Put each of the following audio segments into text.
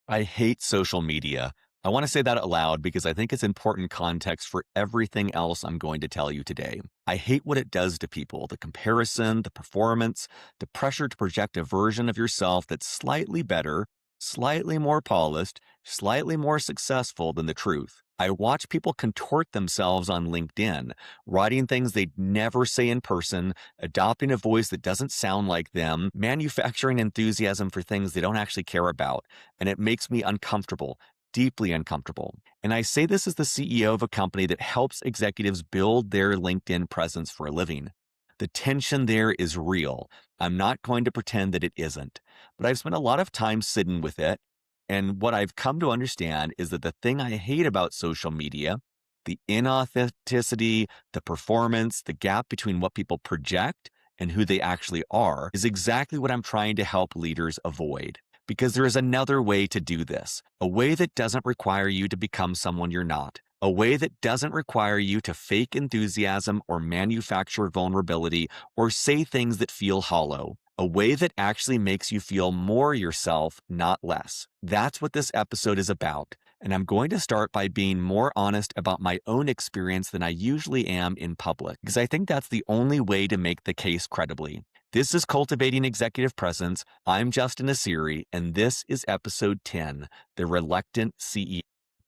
I hate social media. I want to say that out loud because I think it's important context for everything else I'm going to tell you today. I hate what it does to people, the comparison, the performance, the pressure to project a version of yourself that's slightly better, slightly more polished, slightly more successful than the truth. I watch people contort themselves on LinkedIn, writing things they'd never say in person, adopting a voice that doesn't sound like them, manufacturing enthusiasm for things they don't actually care about, and it makes me uncomfortable, deeply uncomfortable. And I say this as the CEO of a company that helps executives build their LinkedIn presence for a living. The tension there is real. I'm not going to pretend that it isn't, but I've spent a lot of time sitting with it. And what I've come to understand is that the thing I hate about social media, the inauthenticity, the performance, the gap between what people project and who they actually are, is exactly what I'm trying to help leaders avoid. Because there is another way to do this, a way that doesn't require you to become someone you're not, a way that doesn't require you to fake enthusiasm or manufacture vulnerability or say things that feel hollow, a way that actually makes you feel more yourself, not less. That's what this episode is about. And I'm going to start by being more honest about my own experience than I usually am in public, because I think that's the only way to make the case credibly. This is Cultivating Executive Presence. I'm Justin Asiri, and this is episode 10, The Reluctant CEO.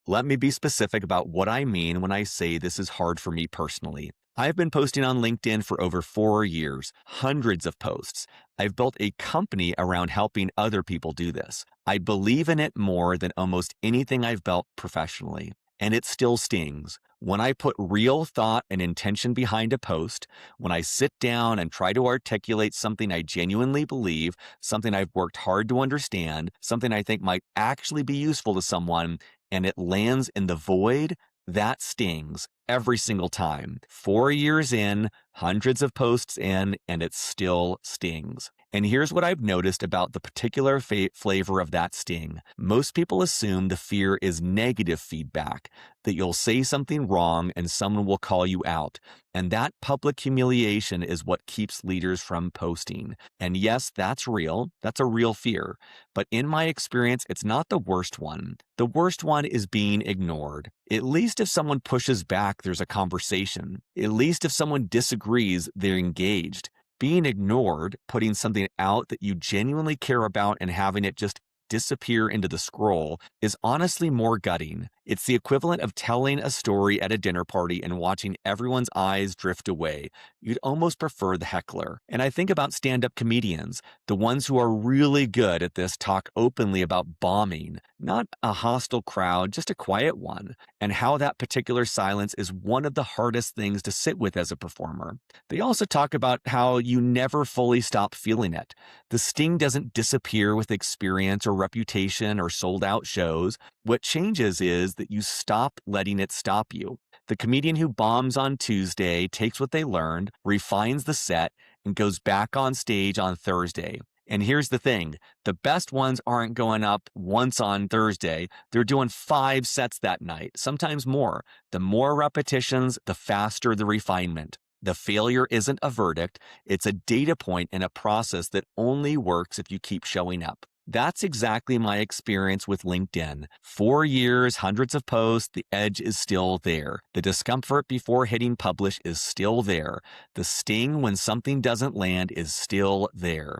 Let me be specific about what I mean when I say this is hard for me personally. I've been posting on LinkedIn for over 4 years, hundreds of posts. I've built a company around helping other people do this. I believe in it more than almost anything I've built professionally. And it still stings. When I put real thought and intention behind a post, when I sit down and try to articulate something I genuinely believe, something I've worked hard to understand, something I think might actually be useful to someone, and it lands in the void, that stings every single time. 4 years in, hundreds of posts in, and it still stings. And here's what I've noticed about the particular flavor of that sting. Most people assume the fear is negative feedback, that you'll say something wrong and someone will call you out. And that public humiliation is what keeps leaders from posting. And yes, that's real. That's a real fear. But in my experience, it's not the worst one. The worst one is being ignored. At least if someone pushes back, there's a conversation. At least if someone disagrees, they're engaged. Being ignored, putting something out that you genuinely care about and having it just disappear into the scroll is honestly more gutting. It's the equivalent of telling a story at a dinner party and watching everyone's eyes drift away. You'd almost prefer the heckler. And I think about stand-up comedians. The ones who are really good at this talk openly about bombing, not a hostile crowd, just a quiet one, and how that particular silence is one of the hardest things to sit with as a performer. They also talk about how you never fully stop feeling it. The sting doesn't disappear with experience or reputation or sold out shows. What changes is that you stop letting it stop you. The comedian who bombs on Tuesday takes what they learned, refines the set, and goes back on stage on Thursday. And here's the thing, the best ones aren't going up once on Thursday. They're doing 5 sets that night, sometimes more. The more repetitions, the faster the refinement. The failure isn't a verdict. It's a data point in a process that only works if you keep showing up. That's exactly my experience with LinkedIn. 4 years, hundreds of posts, the edge is still there. The discomfort before hitting publish is still there. The sting when something doesn't land is still there.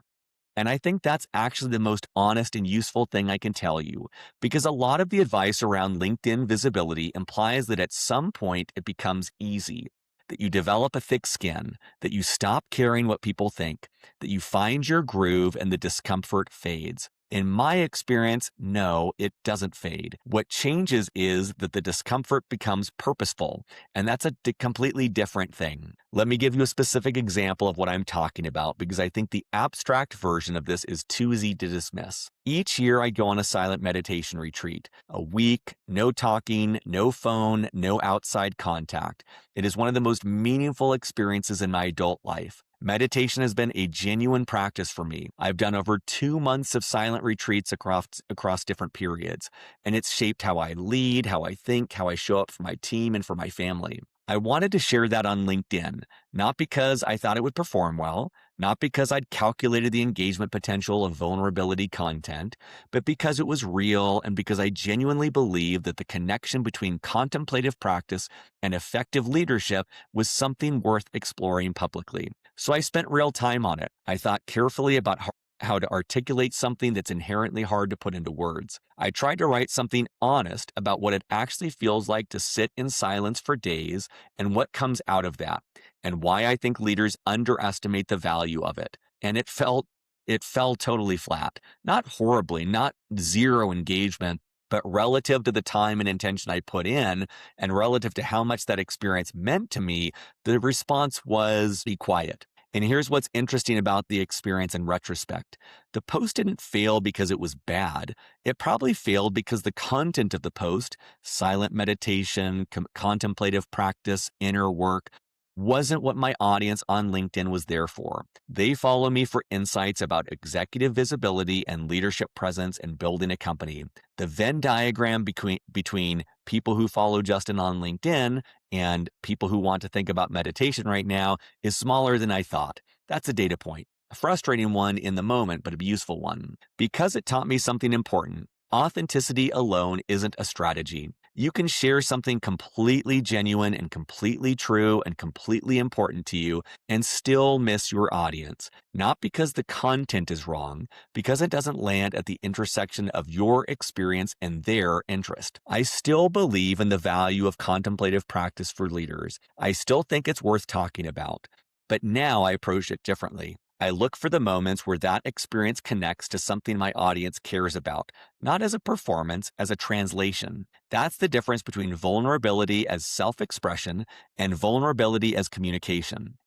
And I think that's actually the most honest and useful thing I can tell you, because a lot of the advice around LinkedIn visibility implies that at some point it becomes easy, that you develop a thick skin, that you stop caring what people think, that you find your groove and the discomfort fades. In my experience, no, it doesn't fade. What changes is that the discomfort becomes purposeful, and that's a completely different thing. Let me give you a specific example of what I'm talking about, because I think the abstract version of this is too easy to dismiss. Each year I go on a silent meditation retreat. A week, no talking, no phone, no outside contact. It is one of the most meaningful experiences in my adult life. Meditation has been a genuine practice for me. I've done over 2 months of silent retreats across different periods, and it's shaped how I lead, how I think, how I show up for my team and for my family. I wanted to share that on LinkedIn, not because I thought it would perform well, not because I'd calculated the engagement potential of vulnerability content, but because it was real and because I genuinely believed that the connection between contemplative practice and effective leadership was something worth exploring publicly. So I spent real time on it. I thought carefully about how to articulate something that's inherently hard to put into words. I tried to write something honest about what it actually feels like to sit in silence for days and what comes out of that, and why I think leaders underestimate the value of it. And it fell totally flat. Not horribly, not zero engagement, but relative to the time and intention I put in and relative to how much that experience meant to me, the response was be quiet. And here's what's interesting about the experience in retrospect. The post didn't fail because it was bad. It probably failed because the content of the post, silent meditation, contemplative practice, inner work, wasn't what my audience on LinkedIn was there for. They follow me for insights about executive visibility and leadership presence in building a company. The Venn diagram between people who follow Justin on LinkedIn and people who want to think about meditation right now is smaller than I thought. That's a data point. A frustrating one in the moment, but a useful one. Because it taught me something important. Authenticity alone isn't a strategy. You can share something completely genuine and completely true and completely important to you and still miss your audience. Not because the content is wrong, because it doesn't land at the intersection of your experience and their interest. I still believe in the value of contemplative practice for leaders. I still think it's worth talking about. But now I approach it differently. I look for the moments where that experience connects to something my audience cares about, not as a performance, as a translation. That's the difference between vulnerability as self-expression and vulnerability as communication.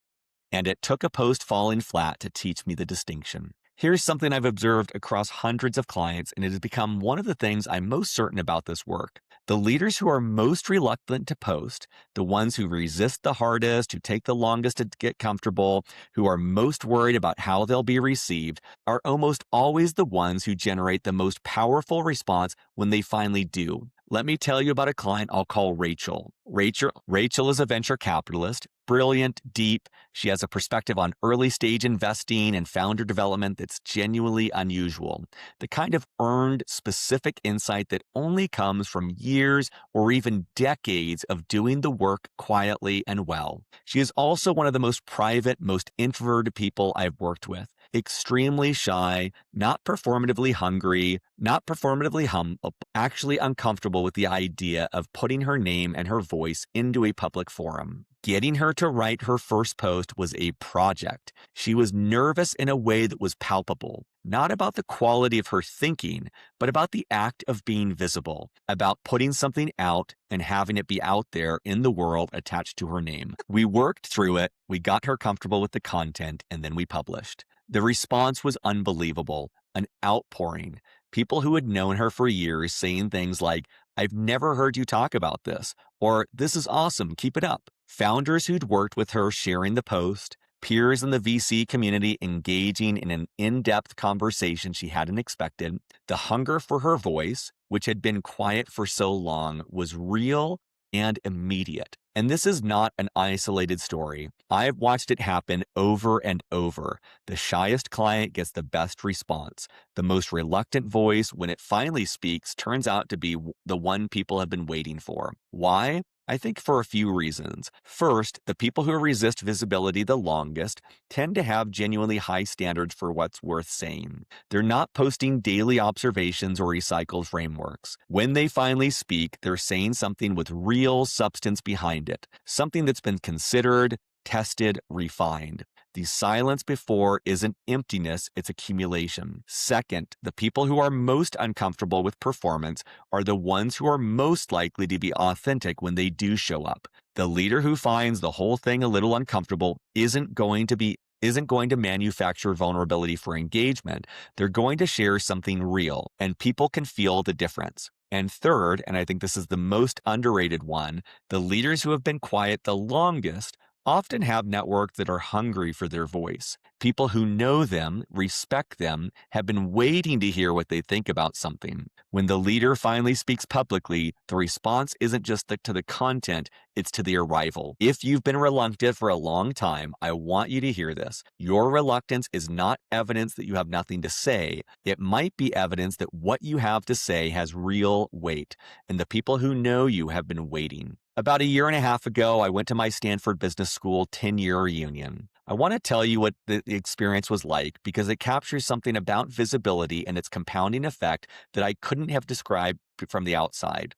And it took a post falling flat to teach me the distinction. Here's something I've observed across hundreds of clients, and it has become one of the things I'm most certain about this work. The leaders who are most reluctant to post, the ones who resist the hardest, who take the longest to get comfortable, who are most worried about how they'll be received, are almost always the ones who generate the most powerful response when they finally do. Let me tell you about a client I'll call Rachel. Rachel is a venture capitalist, brilliant, deep. She has a perspective on early stage investing and founder development that's genuinely unusual. The kind of earned, specific insight that only comes from years or even decades of doing the work quietly and well. She is also one of the most private, most introverted people I've worked with. Extremely shy, not performatively hungry, not performatively humble, actually uncomfortable with the idea of putting her name and her voice into a public forum. Getting her to write her first post was a project. She was nervous in a way that was palpable, not about the quality of her thinking, but about the act of being visible, about putting something out and having it be out there in the world attached to her name. We worked through it, we got her comfortable with the content, and then we published. The response was unbelievable, an outpouring. People who had known her for years saying things like, "I've never heard you talk about this," or "This is awesome, keep it up." Founders who'd worked with her sharing the post, peers in the VC community engaging in an in-depth conversation she hadn't expected. The hunger for her voice, which had been quiet for so long, was real and immediate. And this is not an isolated story. I've watched it happen over and over. The shyest client gets the best response. The most reluctant voice, when it finally speaks, turns out to be the one people have been waiting for. Why? I think for a few reasons. First, the people who resist visibility the longest tend to have genuinely high standards for what's worth saying. They're not posting daily observations or recycled frameworks. When they finally speak, they're saying something with real substance behind it, something that's been considered, tested, refined. The silence before isn't emptiness, it's accumulation. Second, the people who are most uncomfortable with performance are the ones who are most likely to be authentic when they do show up. The leader who finds the whole thing a little uncomfortable isn't going to manufacture vulnerability for engagement. They're going to share something real, and people can feel the difference. And third, and I think this is the most underrated one, the leaders who have been quiet the longest often have networks that are hungry for their voice. People who know them, respect them, have been waiting to hear what they think about something. When the leader finally speaks publicly, the response isn't just to the content, it's to the arrival. If you've been reluctant for a long time, I want you to hear this. Your reluctance is not evidence that you have nothing to say. It might be evidence that what you have to say has real weight, and the people who know you have been waiting. About a year and a half ago, I went to my Stanford Business School 10-year reunion. I want to tell you what the experience was like because it captures something about visibility and its compounding effect that I couldn't have described from the outside.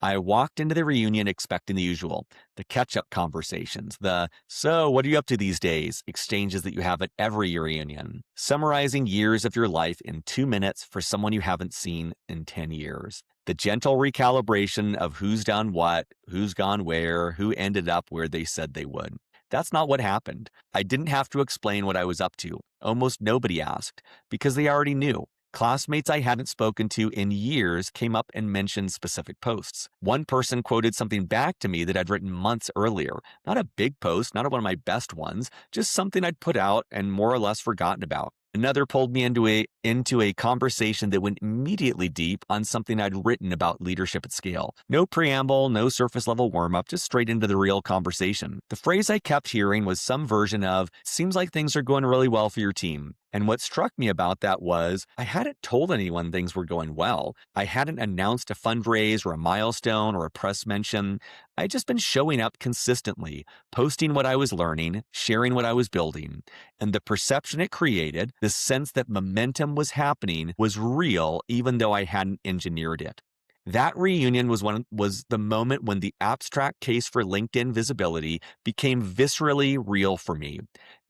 I walked into the reunion expecting the usual, the catch-up conversations, the "so, what are you up to these days?" exchanges that you have at every reunion, summarizing years of your life in 2 minutes for someone you haven't seen in 10 years. The gentle recalibration of who's done what, who's gone where, who ended up where they said they would. That's not what happened. I didn't have to explain what I was up to. Almost nobody asked, because they already knew. Classmates I hadn't spoken to in years came up and mentioned specific posts. One person quoted something back to me that I'd written months earlier. Not a big post, not one of my best ones, just something I'd put out and more or less forgotten about. Another pulled me into a conversation that went immediately deep on something I'd written about leadership at scale. No preamble, no surface level warm up, just straight into the real conversation. The phrase I kept hearing was some version of, "Seems like things are going really well for your team." And what struck me about that was I hadn't told anyone things were going well. I hadn't announced a fundraise or a milestone or a press mention. I'd just been showing up consistently, posting what I was learning, sharing what I was building. And the perception it created, the sense that momentum was happening, was real even though I hadn't engineered it. That reunion was the moment when the abstract case for LinkedIn visibility became viscerally real for me.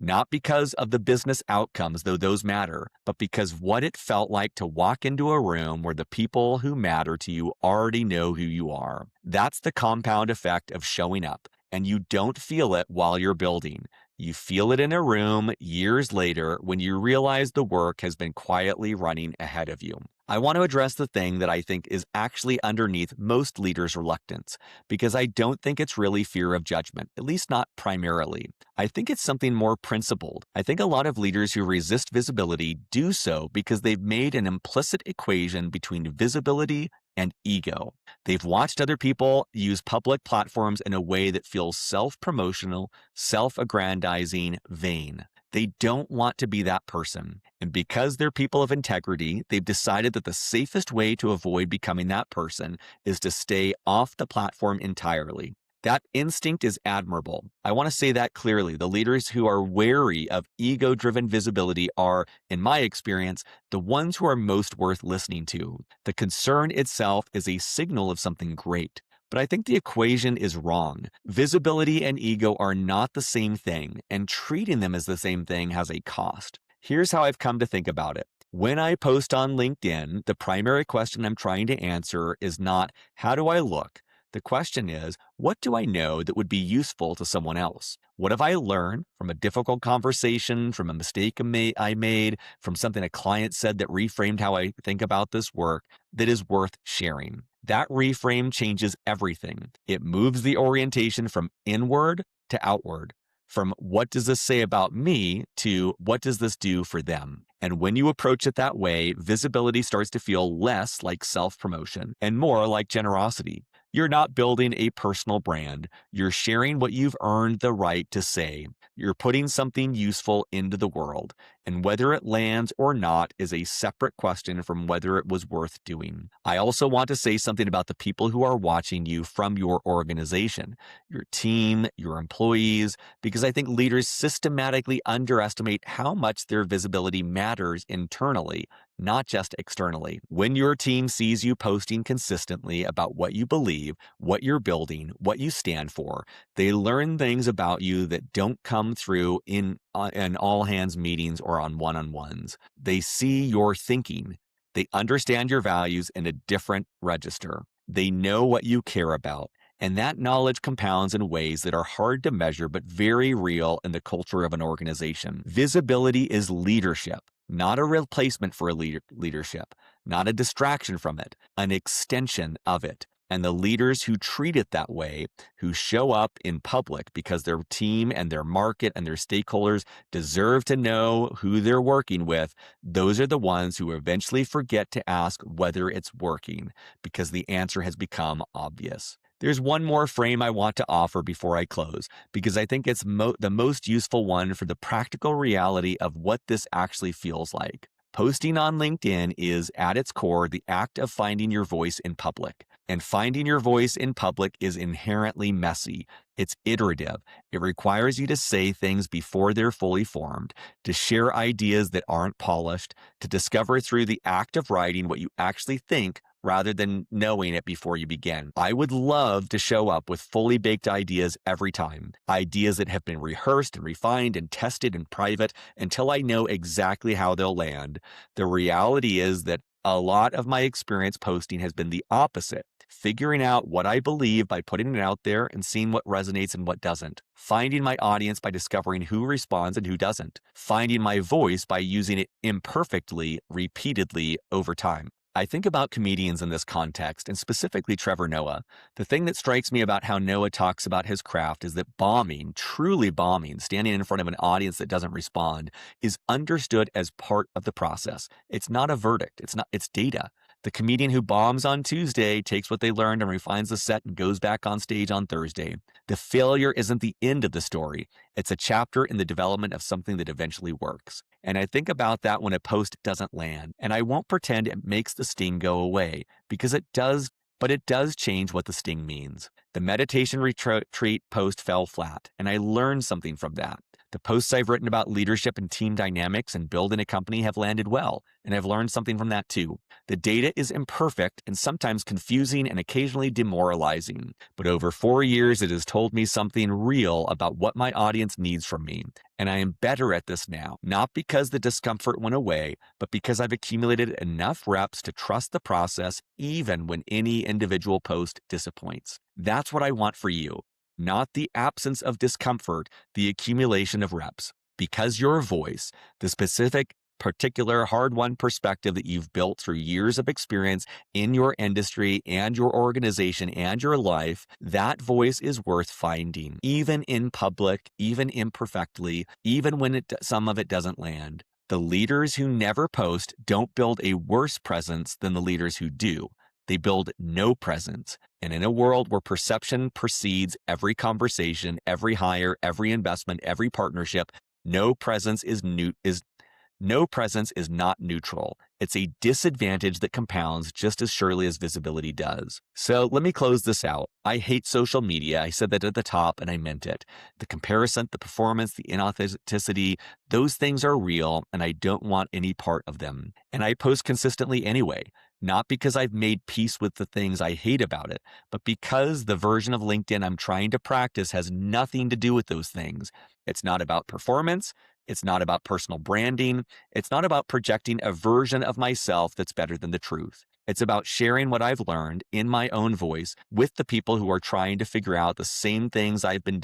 Not because of the business outcomes, though those matter, but because what it felt like to walk into a room where the people who matter to you already know who you are. That's the compound effect of showing up, and you don't feel it while you're building. You feel it in a room years later when you realize the work has been quietly running ahead of you. I want to address the thing that I think is actually underneath most leaders' reluctance, because I don't think it's really fear of judgment, at least not primarily. I think it's something more principled. I think a lot of leaders who resist visibility do so because they've made an implicit equation between visibility and ego. They've watched other people use public platforms in a way that feels self-promotional, self-aggrandizing, vain. They don't want to be that person. And because they're people of integrity, they've decided that the safest way to avoid becoming that person is to stay off the platform entirely. That instinct is admirable. I want to say that clearly. The leaders who are wary of ego-driven visibility are, in my experience, the ones who are most worth listening to. The concern itself is a signal of something great. But I think the equation is wrong. Visibility and ego are not the same thing, and treating them as the same thing has a cost. Here's how I've come to think about it. When I post on LinkedIn, the primary question I'm trying to answer is not, how do I look? The question is, what do I know that would be useful to someone else? What have I learned from a difficult conversation, from a mistake I made, from something a client said that reframed how I think about this work that is worth sharing? That reframe changes everything. It moves the orientation from inward to outward, from what does this say about me to what does this do for them? And when you approach it that way, visibility starts to feel less like self-promotion and more like generosity. You're not building a personal brand. You're sharing what you've earned the right to say. You're putting something useful into the world. And whether it lands or not is a separate question from whether it was worth doing. I also want to say something about the people who are watching you from your organization, your team, your employees, because I think leaders systematically underestimate how much their visibility matters internally, not just externally. When your team sees you posting consistently about what you believe, what you're building, what you stand for, they learn things about you that don't come through in all-hands meetings or on one-on-ones. They see your thinking. They understand your values in a different register. They know what you care about. And that knowledge compounds in ways that are hard to measure but very real in the culture of an organization. Visibility is leadership, not a replacement for leadership, not a distraction from it, an extension of it. And the leaders who treat it that way, who show up in public because their team and their market and their stakeholders deserve to know who they're working with, those are the ones who eventually forget to ask whether it's working because the answer has become obvious. There's one more frame I want to offer before I close, because I think it's the most useful one for the practical reality of what this actually feels like. Posting on LinkedIn is, at its core, the act of finding your voice in public. And finding your voice in public is inherently messy. It's iterative. It requires you to say things before they're fully formed, to share ideas that aren't polished, to discover through the act of writing what you actually think rather than knowing it before you begin. I would love to show up with fully baked ideas every time, ideas that have been rehearsed and refined and tested in private until I know exactly how they'll land. The reality is that a lot of my experience posting has been the opposite, figuring out what I believe by putting it out there and seeing what resonates and what doesn't, finding my audience by discovering who responds and who doesn't, finding my voice by using it imperfectly, repeatedly over time. I think about comedians in this context, and specifically Trevor Noah. The thing that strikes me about how Noah talks about his craft is that bombing, truly bombing, standing in front of an audience that doesn't respond, is understood as part of the process. It's not a verdict. It's data. The comedian who bombs on Tuesday takes what they learned and refines the set and goes back on stage on Thursday. The failure isn't the end of the story. It's a chapter in the development of something that eventually works. And I think about that when a post doesn't land. And I won't pretend it makes the sting go away, because it does, but it does change what the sting means. The meditation retreat post fell flat, and I learned something from that. The posts I've written about leadership and team dynamics and building a company have landed well, and I've learned something from that too. The data is imperfect and sometimes confusing and occasionally demoralizing, but over 4 years it has told me something real about what my audience needs from me. And I am better at this now, not because the discomfort went away, but because I've accumulated enough reps to trust the process even when any individual post disappoints. That's what I want for you. Not the absence of discomfort, the accumulation of reps. Because your voice, the specific, particular, hard-won perspective that you've built through years of experience in your industry and your organization and your life, that voice is worth finding, even in public, even imperfectly, even when some of it doesn't land. The leaders who never post don't build a worse presence than the leaders who do. They build no presence. And in a world where perception precedes every conversation, every hire, every investment, every partnership, no presence is not neutral. It's a disadvantage that compounds just as surely as visibility does. So let me close this out. I hate social media. I said that at the top and I meant it. The comparison, the performance, the inauthenticity, those things are real and I don't want any part of them. And I post consistently anyway. Not because I've made peace with the things I hate about it, but because the version of LinkedIn I'm trying to practice has nothing to do with those things. It's not about performance. It's not about personal branding. It's not about projecting a version of myself that's better than the truth. It's about sharing what I've learned in my own voice with the people who are trying to figure out the same things I've been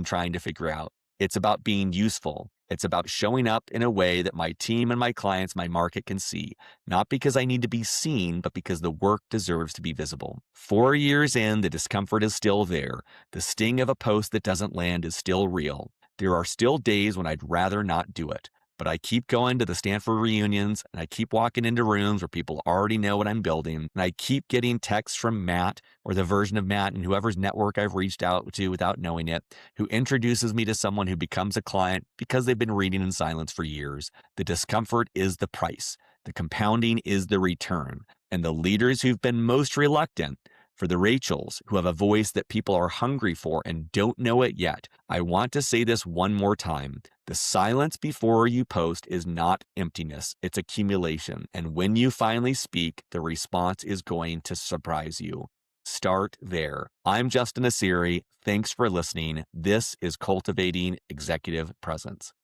trying to figure out. It's about being useful. It's about showing up in a way that my team and my clients, my market can see, not because I need to be seen, but because the work deserves to be visible. 4 years in, the discomfort is still there. The sting of a post that doesn't land is still real. There are still days when I'd rather not do it, but I keep going to the Stanford reunions and I keep walking into rooms where people already know what I'm building. And I keep getting texts from Matt or the version of Matt and whoever's network I've reached out to without knowing it, who introduces me to someone who becomes a client because they've been reading in silence for years. The discomfort is the price. The compounding is the return. And the leaders who've been most reluctant, for the Rachels who have a voice that people are hungry for and don't know it yet, I want to say this one more time. The silence before you post is not emptiness, it's accumulation. And when you finally speak, the response is going to surprise you. Start there. I'm Justin Asiri. Thanks for listening. This is Cultivating Executive Presence.